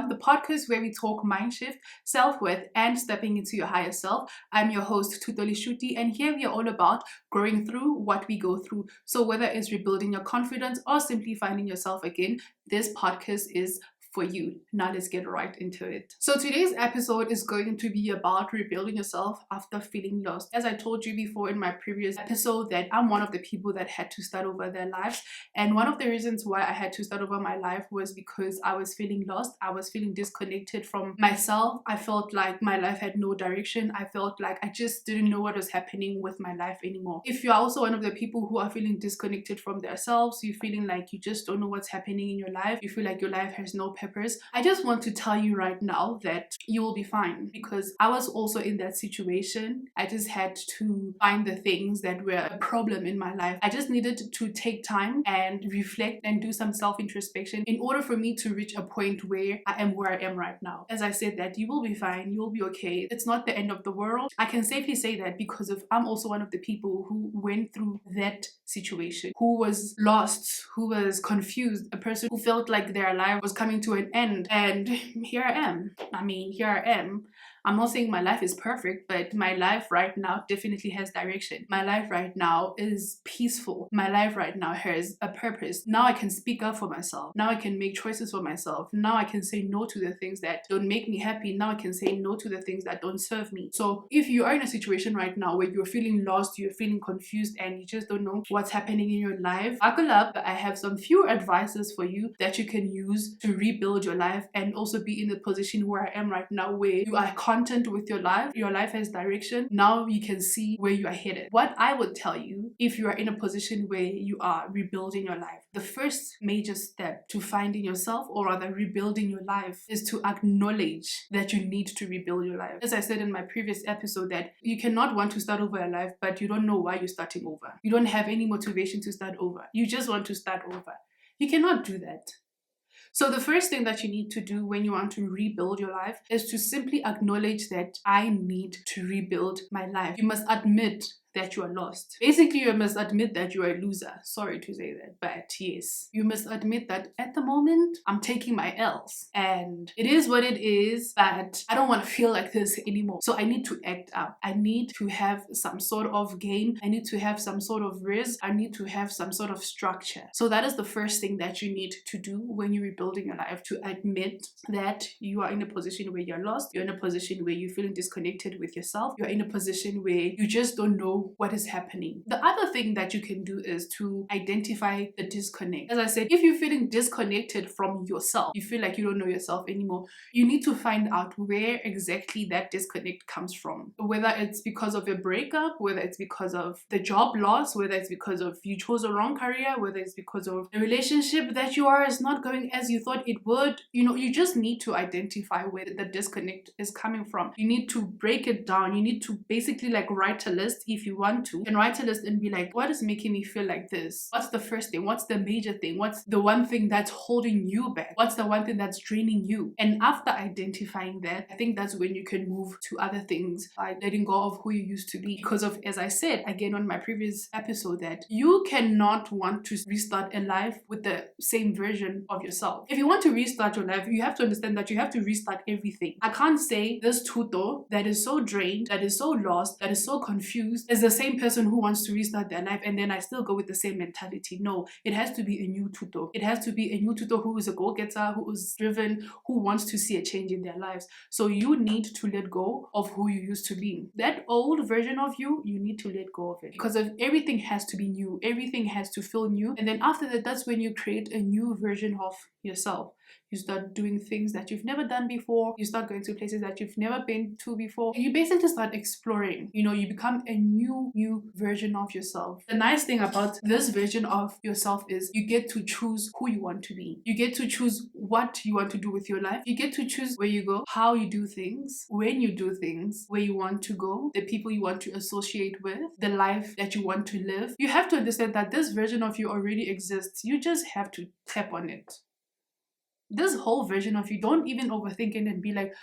the podcast where we talk mind shift, self-worth, and stepping into your higher self. I'm your host, Tutoli Shuti, and here we are all about growing through what we go through. So whether it's rebuilding your confidence or simply finding yourself again, this podcast is for you. Now let's get right into it. So today's episode is going to be about rebuilding yourself after feeling lost. As I told you before in my previous episode, that I'm one of the people that had to start over their lives. And one of the reasons why I had to start over my life was because I was feeling lost. I was feeling disconnected from myself. I felt like my life had no direction. I felt like I just didn't know what was happening with my life anymore. If you're also one of the people who are feeling disconnected from themselves, you're feeling like you just don't know what's happening in your life, you feel like your life has no purpose, I just want to tell you right now that you will be fine, because I was also in that situation. I just had to find the things that were a problem in my life. I just needed to take time and reflect and do some self-introspection in order for me to reach a point where I am right now. As I said, that you will be fine, you'll be okay. It's not the end of the world. I can safely say that because I'm also one of the people who went through that situation, who was lost, who was confused, a person who felt like their life was coming to an end. And here I am. Here I am. I'm not saying my life is perfect, but my life right now definitely has direction. My life right now is peaceful. My life right now has a purpose. Now I can speak up for myself. Now I can make choices for myself. Now I can say no to the things that don't make me happy. Now I can say no to the things that don't serve me. So if you are in a situation right now where you're feeling lost, you're feeling confused, and you just don't know what's happening in your life, buckle up. I have some few advices for you that you can use to rebuild your life and also be in the position where I am right now, where you are content with your life has direction. Now you can see where you are headed. What I would tell you, if you are in a position where you are rebuilding your life, the first major step to finding yourself, or rather rebuilding your life, is to acknowledge that you need to rebuild your life. As I said in my previous episode, that you cannot want to start over your life, but you don't know why you're starting over. You don't have any motivation to start over. You just want to start over. You cannot do that. So the first thing that you need to do when you want to rebuild your life is to simply acknowledge that I need to rebuild my life. You must admit that you are lost. Basically, you must admit that you are a loser. Sorry to say that, but yes. You must admit that at the moment, I'm taking my L's. And it is what it is, but I don't want to feel like this anymore. So I need to act up. I need to have some sort of game. I need to have some sort of risk. I need to have some sort of structure. So that is the first thing that you need to do when you're rebuilding your life, to admit that you are in a position where you're lost. You're in a position where you're feeling disconnected with yourself. You're in a position where you just don't know what is happening. The other thing that you can do is to identify the disconnect. As I said, if you're feeling disconnected from yourself, you feel like you don't know yourself anymore, you need to find out where exactly that disconnect comes from. Whether it's because of a breakup, whether it's because of the job loss, whether it's because of you chose a wrong career, whether it's because of the relationship that you are is not going as you thought it would. You just need to identify where the disconnect is coming from. You need to break it down. You need to basically write a list. If you want to, and write a list and be like, what is making me feel like this? What's the first thing? What's the major thing? What's the one thing that's holding you back? What's the one thing that's draining you? And after identifying that, I think that's when you can move to other things, like letting go of who you used to be. Because of, as I said again on my previous episode, that you cannot want to restart a life with the same version of yourself. If you want to restart your life, you have to understand that you have to restart everything. I can't say this tuto that is so drained, that is so lost, that is so confused, is the same person who wants to restart their life, and then I still go with the same mentality. No, it has to be a new tutor. It has to be a new tutor who is a go-getter, who is driven, who wants to see a change in their lives. So you need to let go of who you used to be. That old version of you need to let go of it, because everything has to be new. Everything has to feel new. And then after that, that's when you create a new version of yourself. You start doing things that you've never done before. You start going to places that you've never been to before. And you basically start exploring. You become a new version of yourself. The nice thing about this version of yourself is you get to choose who you want to be. You get to choose what you want to do with your life. You get to choose where you go, how you do things, when you do things, where you want to go, the people you want to associate with, the life that you want to live. You have to understand that this version of you already exists. You just have to tap on it. This whole version of you, don't even overthink it and be like,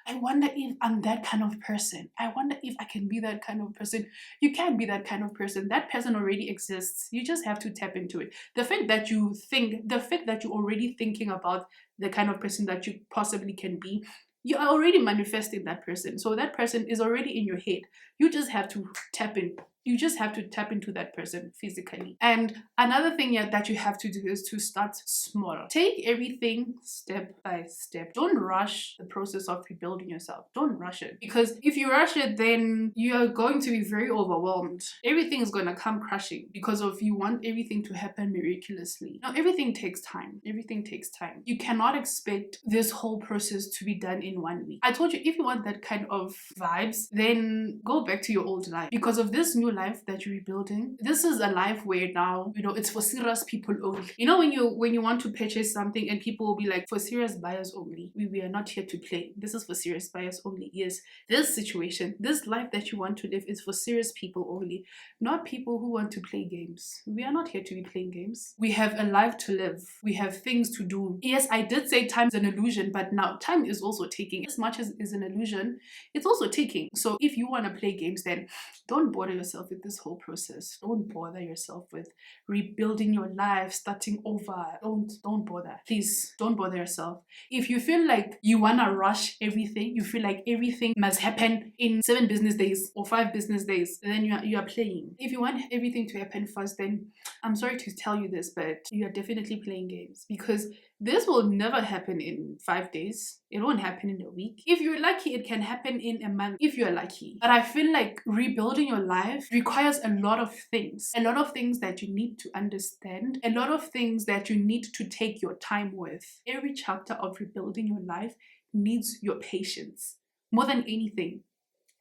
I wonder if I'm that kind of person. I wonder if I can be that kind of person. You can't be that kind of person. That person already exists. You just have to tap into it. The fact that you're already thinking about the kind of person that you possibly can be, you are already manifesting that person. So that person is already in your head. You just have to tap in. You just have to tap into that person physically. And another thing that you have to do is to start small. Take everything step by step. Don't rush the process of rebuilding yourself. Don't rush it. Because if you rush it, then you are going to be very overwhelmed. Everything is going to come crashing because of you want everything to happen miraculously. Now, everything takes time. Everything takes time. You cannot expect this whole process to be done in 1 week. I told you, if you want that kind of vibes, then go back to your old life. Because of this new life that you're rebuilding, this is a life where now, it's for serious people only. When you want to purchase something and people will be like, for serious buyers only. We are not here to play. This is for serious buyers only. Yes, this situation, this life that you want to live is for serious people only, not people who want to play games. We are not here to be playing games. We have a life to live. We have things to do. Yes, I did say time is an illusion, but now time is also taking. As much as it's an illusion, it's also taking. So if you want to play games, then don't bother yourself with this whole process. Don't bother yourself with rebuilding your life, starting over. Don't bother. Please don't bother yourself. If you feel like you want to rush everything, you feel like everything must happen in 7 business days or 5 business days, then you are playing. If you want everything to happen fast, then I'm sorry to tell you this, but you are definitely playing games, because this will never happen in 5 days. It won't happen in a week. If you're lucky, it can happen in a month, if you're lucky. But I feel like rebuilding your life requires a lot of things. A lot of things that you need to understand. A lot of things that you need to take your time with. Every chapter of rebuilding your life needs your patience. More than anything,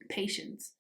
patience.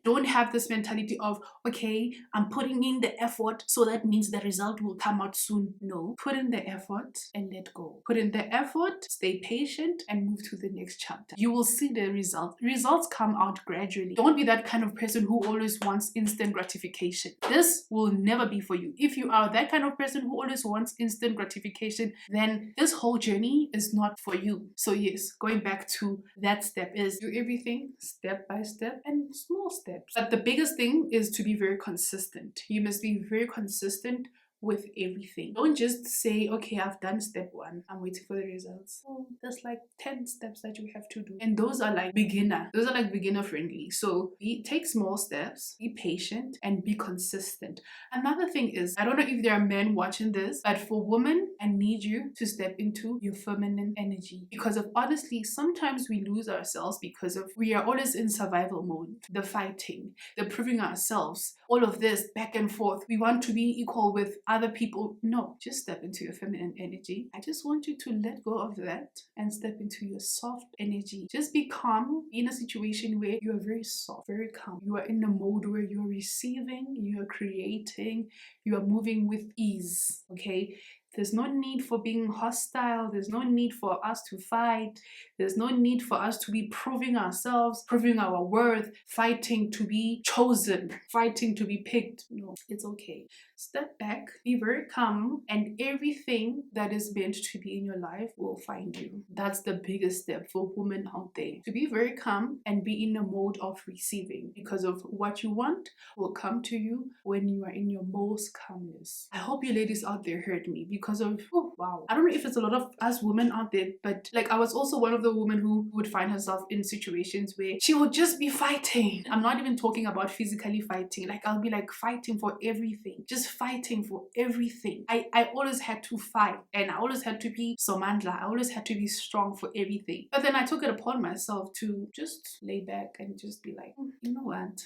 Don't have this mentality of, okay, I'm putting in the effort, so that means the result will come out soon. No, put in the effort and let go. Put in the effort, stay patient, and move to the next chapter. You will see the result. Results come out gradually. Don't be that kind of person who always wants instant gratification. This will never be for you. If you are that kind of person who always wants instant gratification, then this whole journey is not for you. So yes, going back to that step is do everything step by step and small steps. But the biggest thing is to be very consistent. You must be very consistent with everything. Don't just say, okay, I've done step 1, I'm waiting for the results. Oh, there's like 10 steps that you have to do. And those are like beginner. Those are like beginner friendly. So take small steps, be patient, and be consistent. Another thing is, I don't know if there are men watching this, but for women, I need you to step into your feminine energy. Because of honestly, sometimes we lose ourselves because of we are always in survival mode. The fighting, the proving ourselves, all of this back and forth. We want to be equal with other people. No, just step into your feminine energy. I just want you to let go of that and step into your soft energy. Just be calm. Be in a situation where you are very soft, very calm. You are in a mode where you are receiving, you are creating, you are moving with ease. Okay? There's no need for being hostile. There's no need for us to fight. There's no need for us to be proving ourselves, proving our worth, fighting to be chosen, fighting to be picked. No, it's okay. Step back, be very calm, and everything that is meant to be in your life will find you. That's the biggest step for women out there. To be very calm and be in a mode of receiving, because of what you want will come to you when you are in your most calmness. I hope you ladies out there heard me, because of, oh wow, I don't know if it's a lot of us women out there, but like I was also one of the women who would find herself in situations where she would just be fighting. I'm not even talking about physically fighting. Like I'll be like fighting for everything, just fighting for everything. I always had to fight, and I always had to be somandla. I always had to be strong for everything. But then I took it upon myself to just lay back and just be like, you know what?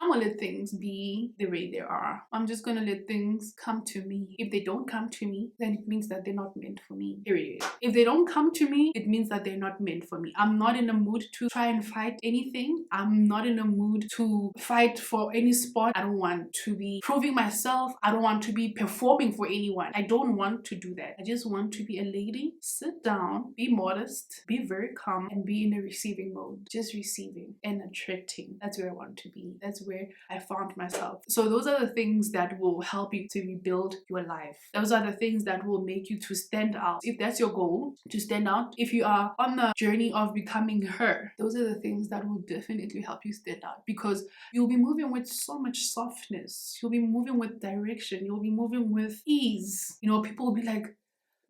I'm gonna let things be the way they are. I'm just gonna let things come to me. If they don't come to me, then it means that they're not meant for me. Period. If they don't come to me, it means that they're not meant for me. I'm not in a mood to try and fight anything. I'm not in a mood to fight for any spot. I don't want to be proving myself. I don't want to be performing for anyone. I don't want to do that. I just want to be a lady, sit down, be modest, be very calm, and be in a receiving mode. Just receiving and attracting. That's where I want to be. That's where I found myself. So those are the things that will help you to rebuild your life. Those are the things that will make you to stand out. If that's your goal, to stand out, if you are on the journey of becoming her, those are the things that will definitely help you stand out, because you'll be moving with so much softness. You'll be moving with direction. You'll be moving with ease. You know, people will be like,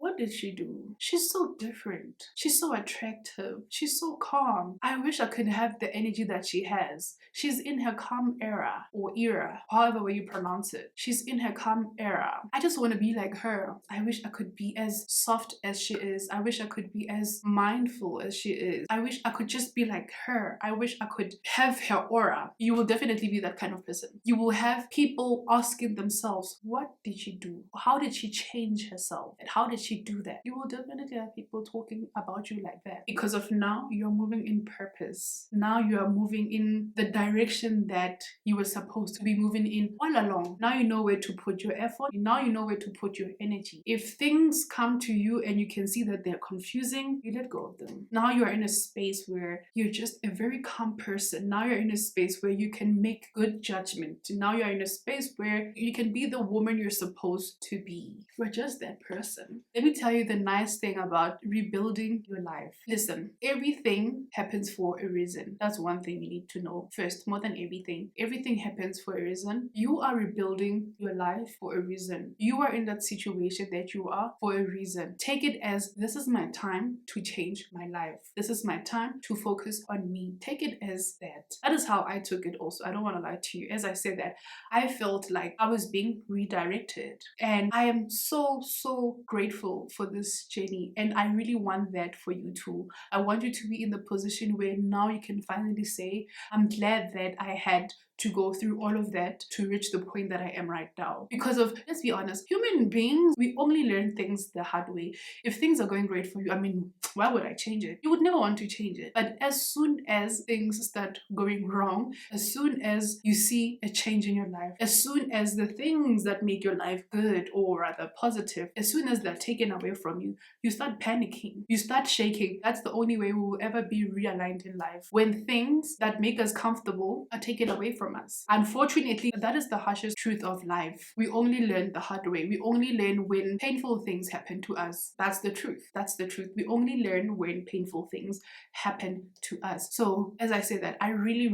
what did she do? She's so different. She's so attractive. She's so calm. I wish I could have the energy that she has. She's in her calm era, or era, however way you pronounce it. She's in her calm era. I just want to be like her. I wish I could be as soft as she is. I wish I could be as mindful as she is. I wish I could just be like her. I wish I could have her aura. You will definitely be that kind of person. You will have people asking themselves, what did she do? How did she change herself? And how did she do that? You will definitely have people talking about you like that, because of now you're moving in purpose. Now you are moving in the direction that you were supposed to be moving in all along. Now you know where to put your effort. Now you know where to put your energy. If things come to you and you can see that they're confusing, you let go of them. Now you're in a space where you're just a very calm person. Now you're in a space where you can make good judgment. Now you're in a space where you can be the woman you're supposed to be. You're just that person. Let me tell you the nice thing about rebuilding your life. Listen, everything happens for a reason. That's one thing you need to know first, more than everything. Everything happens for a reason. You are rebuilding your life for a reason. You are in that situation that you are for a reason. Take it as, this is my time to change my life. This is my time to focus on me. Take it as that. That is how I took it also. I don't want to lie to you. As I said that, I felt like I was being redirected. And I am so grateful for this journey, and I really want that for you too. I want you to be in the position where now you can finally say, I'm glad that I had to go through all of that to reach the point that I am right now. Because of, let's be honest, human beings, we only learn things the hard way. If things are going great for you, I mean, why would I change it? You would never want to change it. But as soon as things start going wrong, as soon as you see a change in your life, as soon as the things that make your life good, or rather positive, as soon as they're taken away from you, you start panicking, you start shaking. That's the only way we will ever be realigned in life. When things that make us comfortable are taken away from us. Unfortunately, that is the harshest truth of life. We only learn the hard way. We only learn when painful things happen to us. That's the truth. That's the truth. We only learn when painful things happen to us. So as I say that, I really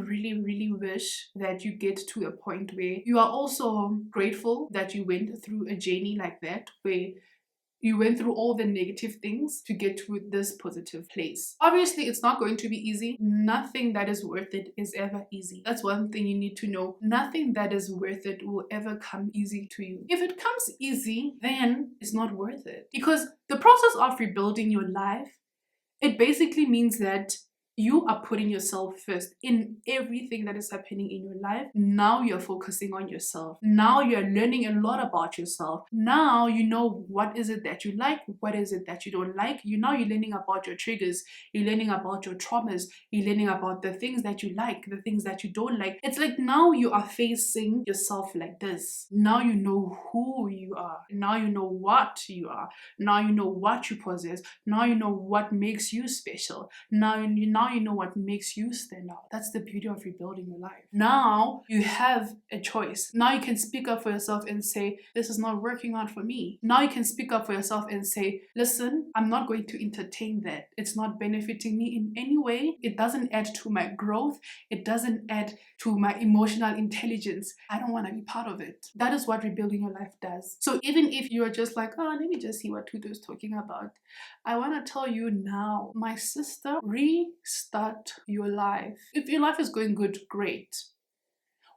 wish that you get to a point where you are also grateful that you went through a journey like that, where you went through all the negative things to get to this positive place. Obviously, it's not going to be easy. Nothing that is worth it is ever easy. That's one thing you need to know. Nothing that is worth it will ever come easy to you. If it comes easy, then it's not worth it. Because the process of rebuilding your life, it basically means that you are putting yourself first in everything that is happening in your life. Now you're focusing on yourself. Now you're learning a lot about yourself. Now you know what is it that you like, what is it that you don't like. You're learning about your triggers. You're learning about your traumas. You're learning about the things that you like, the things that you don't like. It's like now you are facing yourself like this. Now you know who you are. Now you know what you are. Now you know what you possess. Now you know what makes you special. Now you know what makes you stand out. That's the beauty of rebuilding your life. Now you have a choice. Now you can speak up for yourself and say, this is not working out for me. Now you can speak up for yourself and say, listen, I'm not going to entertain that. It's not benefiting me in any way. It doesn't add to my growth. It doesn't add to my emotional intelligence. I don't want to be part of it. That is what rebuilding your life does. So even if you're just like, oh, let me just see what Tutu is talking about, I want to tell you now, my sister, restart your life. If your life is going good, great.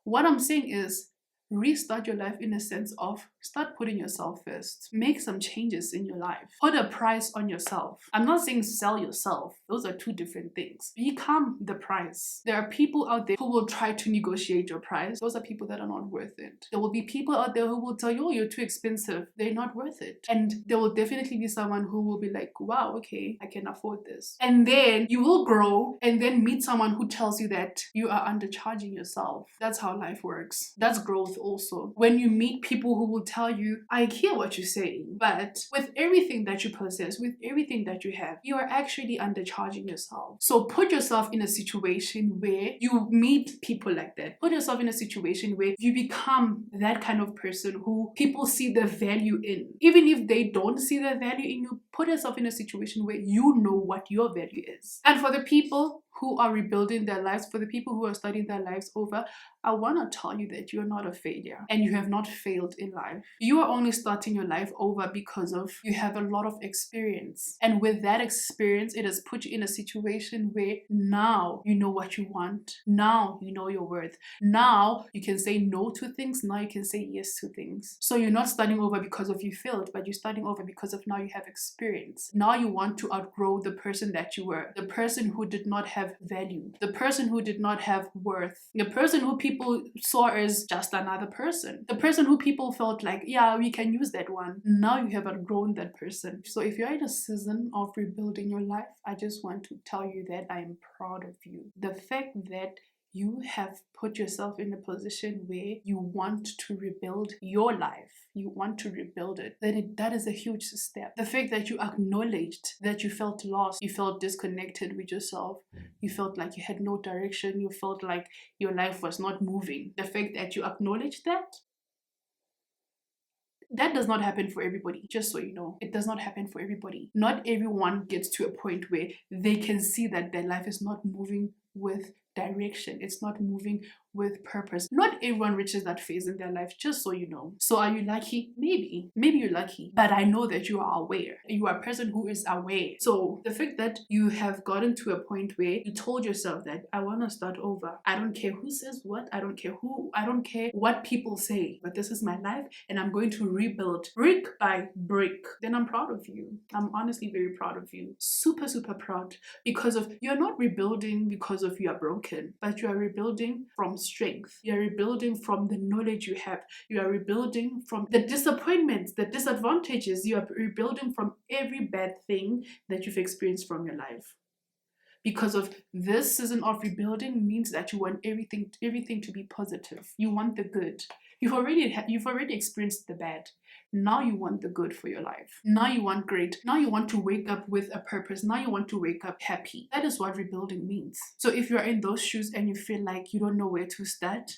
What I'm saying is, restart your life in a sense of start putting yourself first. Make some changes in your life. Put a price on yourself. I'm not saying sell yourself. Those are two different things. Become the price. There are people out there who will try to negotiate your price. Those are people that are not worth it. There will be people out there who will tell you, oh, you're too expensive. They're not worth it. And there will definitely be someone who will be like, wow, okay, I can afford this. And then you will grow and then meet someone who tells you that you are undercharging yourself. That's how life works. That's growth also. When you meet people who will tell you, I hear what you're saying, but with everything that you possess, with everything that you have, you are actually undercharging yourself. So put yourself in a situation where you meet people like that. Put yourself in a situation where you become that kind of person who people see the value in. Even if they don't see the value in you, put yourself in a situation where you know what your value is. And for the people who are rebuilding their lives, for the people who are starting their lives over, I want to tell you that you're not a failure and you have not failed in life. You are only starting your life over because of you have a lot of experience. And with that experience, it has put you in a situation where now you know what you want. Now you know your worth. Now you can say no to things. Now you can say yes to things. So you're not starting over because of you failed, but you're starting over because of now you have experience. Now you want to outgrow the person that you were, the person who did not have value, the person who did not have worth, the person who people saw as just another person, the person who people felt like, yeah, we can use that one. Now you have outgrown that person. So if you're in a season of rebuilding your life, I just want to tell you that I am proud of you. The fact that you have put yourself in a position where you want to rebuild your life, you want to rebuild it, that is a huge step. The fact that you acknowledged that you felt lost, you felt disconnected with yourself, you felt like you had no direction, you felt like your life was not moving. The fact that you acknowledged that does not happen for everybody, just so you know. It does not happen for everybody. Not everyone gets to a point where they can see that their life is not moving with direction. It's not moving with purpose. Not everyone reaches that phase in their life, just so you know. So are you lucky? Maybe you're lucky, but I know that you are aware. You are a person who is aware. So the fact that you have gotten to a point where you told yourself that I want to start over. I don't care who says what. I don't care what people say, but this is my life and I'm going to rebuild brick by brick. Then I'm proud of you. I'm honestly very proud of you. Super, super proud, because of you're not rebuilding because of you are broken, but you are rebuilding from strength. You are rebuilding from the knowledge you have. You are rebuilding from the disappointments, the disadvantages. You are rebuilding from every bad thing that you've experienced from your life. Because of this season of rebuilding means that you want everything to be positive. You want the good. You've already experienced the bad. Now you want the good for your life. Now you want great. Now you want to wake up with a purpose. Now you want to wake up happy. That is what rebuilding means. So if you're in those shoes and you feel like you don't know where to start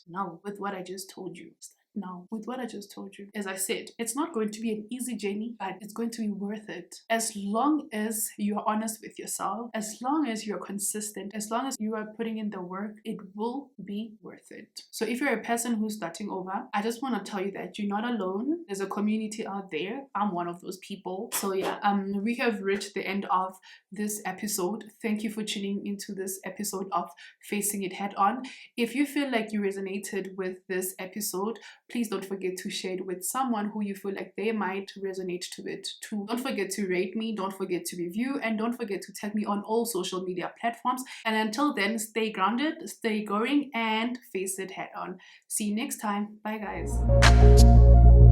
now with what I just told you. Now, with what I just told you, as I said, it's not going to be an easy journey, but it's going to be worth it. As long as you're honest with yourself, as long as you're consistent, as long as you are putting in the work, it will be worth it. So if you're a person who's starting over, I just want to tell you that you're not alone. There's a community out there. I'm one of those people. So yeah, we have reached the end of this episode. Thank you for tuning into this episode of Facing It Head On. If you feel like you resonated with this episode, please don't forget to share it with someone who you feel like they might resonate to it too. Don't forget to rate me, don't forget to review, and don't forget to tag me on all social media platforms. And until then, stay grounded, stay going, and face it head on. See you next time. Bye guys.